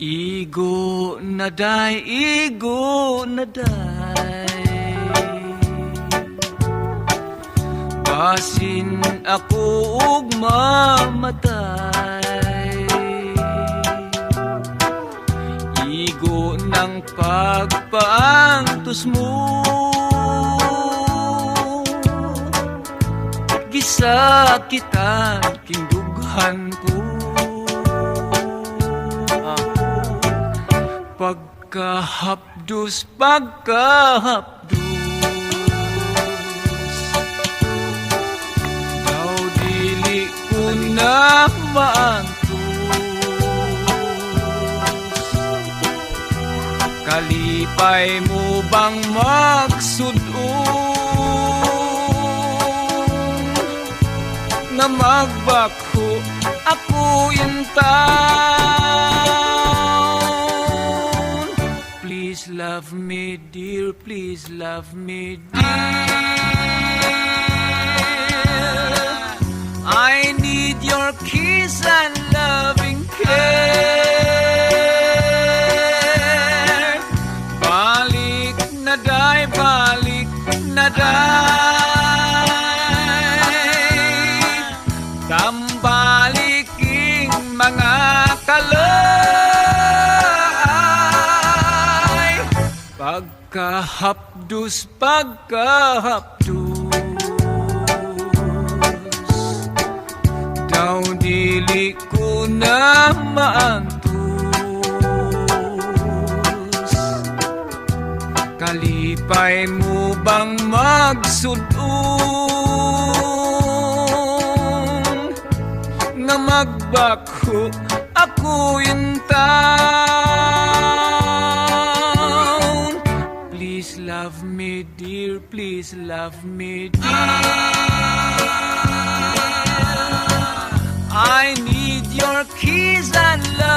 Igo na day, igo na day, basin ako ug mamatay. Igo ng pagpaangtos mo, gisakitan kindughan ko. Pagkahapdos, pagkahapdos, daw dili ko na maantos. Kalipay mo bang magsudon nga magbakho ako intan? Please love me, dear, please love me, dear. I need your kiss and loving care. Balik na day, balik na day, tambaliking mga kalay. Pagkahapdos, pagkahapdos, daw dili ko na maantos. Kalipay mo bang magsudon nga magbakho ako intan? Please love me, dear, please love me, dear. I need your kiss and love.